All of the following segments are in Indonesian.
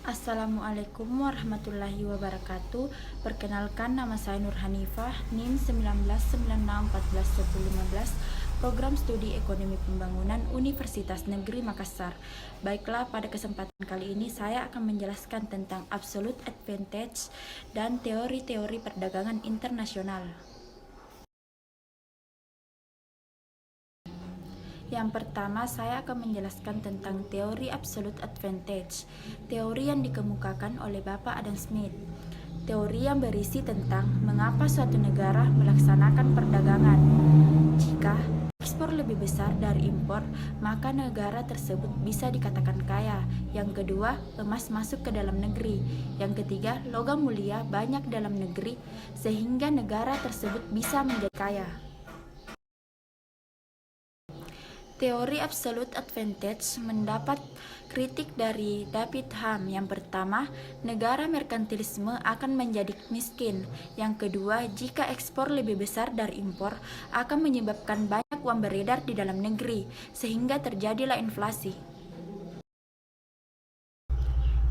Assalamualaikum warahmatullahi wabarakatuh. Perkenalkan, nama saya Nur Hanifah, NIM 1996141015, Program Studi Ekonomi Pembangunan Universitas Negeri Makassar. Baiklah, pada kesempatan kali ini saya akan menjelaskan tentang absolute advantage dan teori-teori perdagangan internasional. Yang pertama, saya akan menjelaskan tentang teori absolute advantage, teori yang dikemukakan oleh Bapak Adam Smith. Teori yang berisi tentang mengapa suatu negara melaksanakan perdagangan. Jika ekspor lebih besar dari impor, maka negara tersebut bisa dikatakan kaya. Yang kedua, emas masuk ke dalam negeri. Yang ketiga, logam mulia banyak dalam negeri, sehingga negara tersebut bisa menjadi kaya. Teori absolute advantage mendapat kritik dari David Hume. Yang pertama, negara merkantilisme akan menjadi miskin. Yang kedua, jika ekspor lebih besar dari impor, akan menyebabkan banyak uang beredar di dalam negeri, sehingga terjadilah inflasi.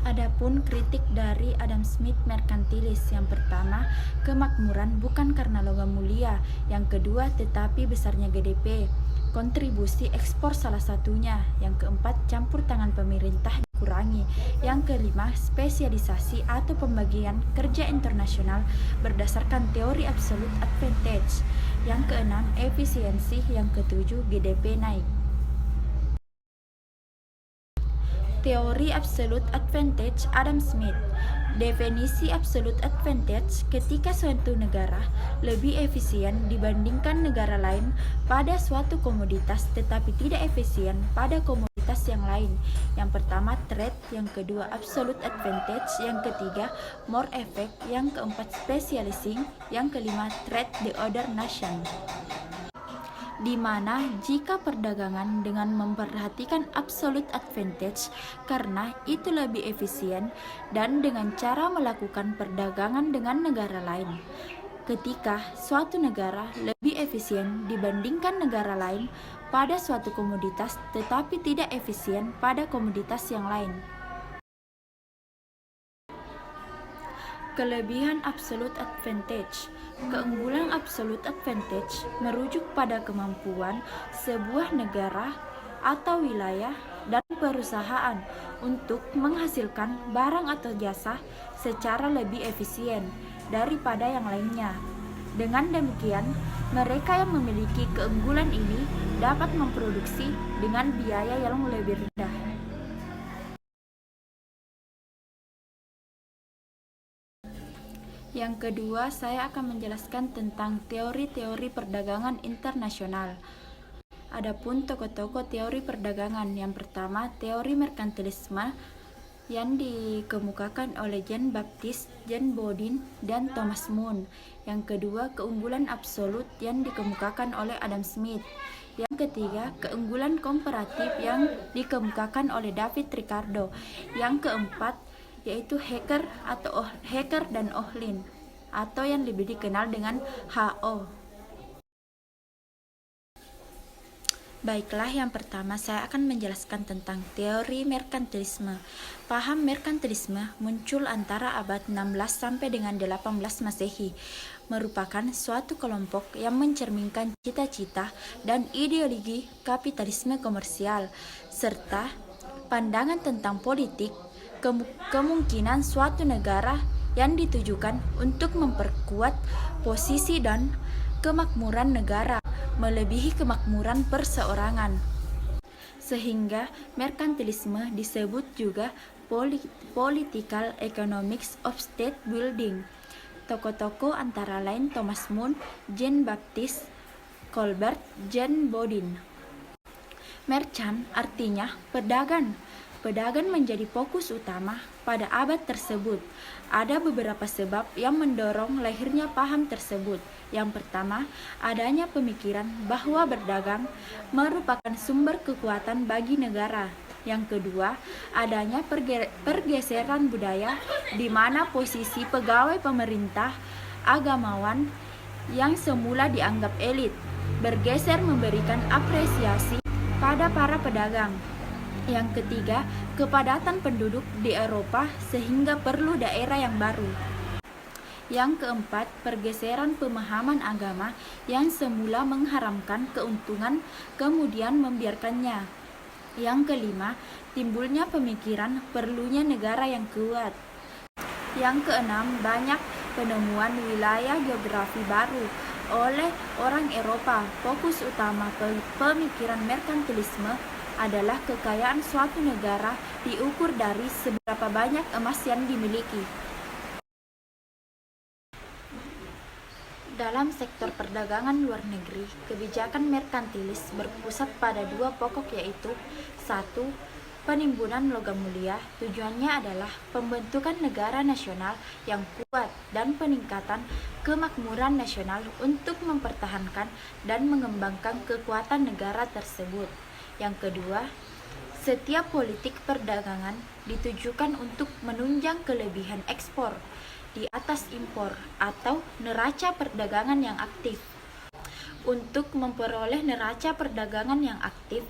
Adapun kritik dari Adam Smith merkantilis, yang pertama, kemakmuran bukan karena logam mulia. Yang kedua, tetapi besarnya GDP. Kontribusi ekspor salah satunya. Yang keempat, campur tangan pemerintah dikurangi. Yang kelima, spesialisasi atau pembagian kerja internasional berdasarkan teori absolute advantage. Yang keenam, efisiensi. Yang ketujuh, GDP naik. Teori absolute advantage Adam Smith. Definisi absolute advantage ketika suatu negara lebih efisien dibandingkan negara lain pada suatu komoditas tetapi tidak efisien pada komoditas yang lain. Yang pertama, trade. Yang kedua, absolute advantage. Yang ketiga, more effect. Yang keempat, specializing. Yang kelima, trade the other nation. Di mana jika perdagangan dengan memperhatikan absolute advantage karena itu lebih efisien dan dengan cara melakukan perdagangan dengan negara lain. Ketika suatu negara lebih efisien dibandingkan negara lain pada suatu komoditas tetapi tidak efisien pada komoditas yang lain. Kelebihan absolute advantage. Keunggulan absolute advantage merujuk pada kemampuan sebuah negara atau wilayah dan perusahaan untuk menghasilkan barang atau jasa secara lebih efisien daripada yang lainnya. Dengan demikian, mereka yang memiliki keunggulan ini dapat memproduksi dengan biaya yang lebih rendah. Yang kedua, saya akan menjelaskan tentang teori-teori perdagangan internasional. Adapun tokoh-tokoh teori perdagangan, yang pertama, teori merkantilisme yang dikemukakan oleh Jean-Baptiste Bodin dan Thomas Moon. Yang kedua, keunggulan absolut yang dikemukakan oleh Adam Smith. Yang ketiga, keunggulan komparatif yang dikemukakan oleh David Ricardo. Yang keempat, yaitu Hecker dan Ohlin, atau yang lebih dikenal dengan HO. Baiklah, yang pertama saya akan menjelaskan tentang teori merkantilisme. Paham merkantilisme muncul antara abad 16 sampai dengan 18 Masehi, merupakan suatu kelompok yang mencerminkan cita-cita dan ideologi kapitalisme komersial, serta pandangan tentang politik, kemungkinan suatu negara yang ditujukan untuk memperkuat posisi dan kemakmuran negara melebihi kemakmuran perseorangan. Sehingga merkantilisme disebut juga political economics of state building. Tokoh-tokoh antara lain Thomas Moon, Jean-Baptiste Colbert, Jean Bodin. Merchant artinya pedagang. Pedagang menjadi fokus utama pada abad tersebut. Ada beberapa sebab yang mendorong lahirnya paham tersebut. Yang pertama, adanya pemikiran bahwa berdagang merupakan sumber kekuatan bagi negara. Yang kedua, adanya pergeseran budaya di mana posisi pegawai pemerintah, agamawan yang semula dianggap elit, bergeser memberikan apresiasi pada para pedagang. Yang ketiga, kepadatan penduduk di Eropa sehingga perlu daerah yang baru. Yang keempat, pergeseran pemahaman agama yang semula mengharamkan keuntungan kemudian membiarkannya. Yang kelima, timbulnya pemikiran perlunya negara yang kuat. Yang keenam, banyak penemuan wilayah geografi baru oleh orang Eropa. Fokus utama pemikiran merkantilisme adalah kekayaan suatu negara diukur dari seberapa banyak emas yang dimiliki. Dalam sektor perdagangan luar negeri, kebijakan merkantilis berpusat pada dua pokok yaitu: satu, penimbunan logam mulia. Tujuannya adalah pembentukan negara nasional yang kuat dan peningkatan kemakmuran nasional untuk mempertahankan dan mengembangkan kekuatan negara tersebut. Yang kedua, setiap politik perdagangan ditujukan untuk menunjang kelebihan ekspor di atas impor atau neraca perdagangan yang aktif. Untuk memperoleh neraca perdagangan yang aktif,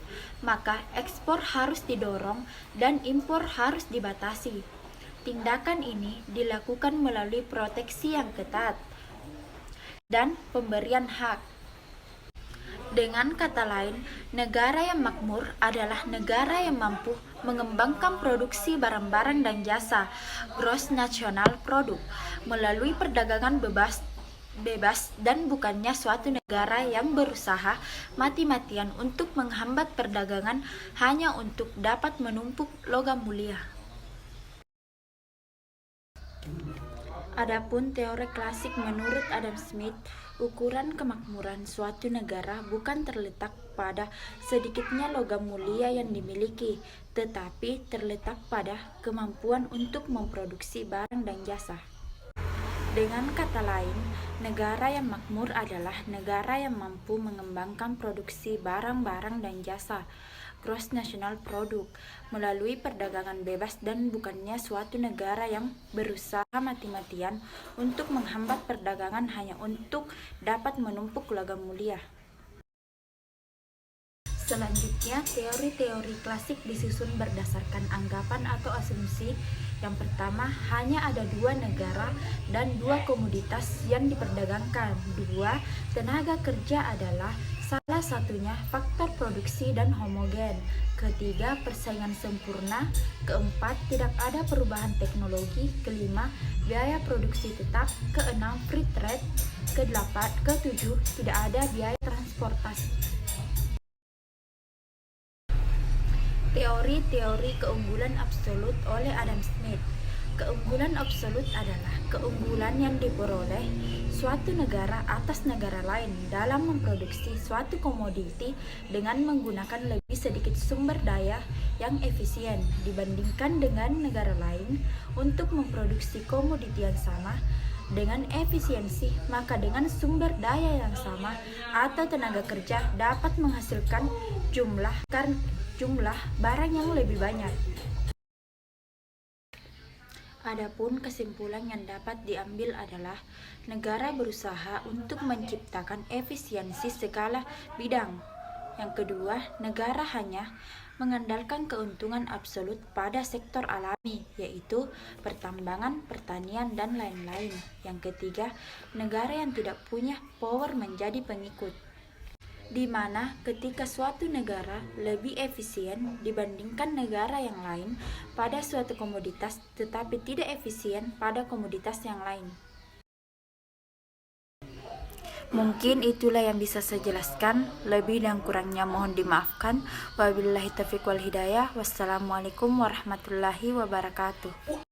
maka ekspor harus didorong dan impor harus dibatasi. Tindakan ini dilakukan melalui proteksi yang ketat dan pemberian hak. Dengan kata lain, negara yang makmur adalah negara yang mampu mengembangkan produksi barang-barang dan jasa (gross national product) melalui perdagangan bebas dan bukannya suatu negara yang berusaha mati-matian untuk menghambat perdagangan hanya untuk dapat menumpuk logam mulia. Adapun teori klasik menurut Adam Smith, ukuran kemakmuran suatu negara bukan terletak pada sedikitnya logam mulia yang dimiliki, tetapi terletak pada kemampuan untuk memproduksi barang dan jasa. Dengan kata lain, negara yang makmur adalah negara yang mampu mengembangkan produksi barang-barang dan jasa (gross national product) melalui perdagangan bebas dan bukannya suatu negara yang berusaha mati-matian untuk menghambat perdagangan hanya untuk dapat menumpuk logam mulia. Selanjutnya, teori-teori klasik disusun berdasarkan anggapan atau asumsi. Yang pertama, hanya ada dua negara dan dua komoditas yang diperdagangkan. Dua, tenaga kerja adalah salah satunya faktor produksi dan homogen. Ketiga, persaingan sempurna. Keempat, tidak ada perubahan teknologi. Kelima, biaya produksi tetap. Keenam, free trade. Ketujuh, tidak ada biaya transportasi. Teori-teori keunggulan absolut oleh Adam Smith. Keunggulan absolut adalah keunggulan yang diperoleh suatu negara atas negara lain dalam memproduksi suatu komoditi dengan menggunakan lebih sedikit sumber daya yang efisien dibandingkan dengan negara lain untuk memproduksi komoditi yang sama dengan efisiensi, maka dengan sumber daya yang sama atau tenaga kerja dapat menghasilkan jumlah barang yang lebih banyak. Adapun kesimpulan yang dapat diambil adalah negara berusaha untuk menciptakan efisiensi segala bidang. Yang kedua, negara hanya mengandalkan keuntungan absolut pada sektor alami, yaitu pertambangan, pertanian, dan lain-lain. Yang ketiga, negara yang tidak punya power menjadi pengikut, di mana ketika suatu negara lebih efisien dibandingkan negara yang lain pada suatu komoditas tetapi tidak efisien pada komoditas yang lain. Mungkin itulah yang bisa saya jelaskan, lebih dan kurangnya mohon dimaafkan. Wabillahi taufiq wal hidayah. Wassalamualaikum warahmatullahi wabarakatuh.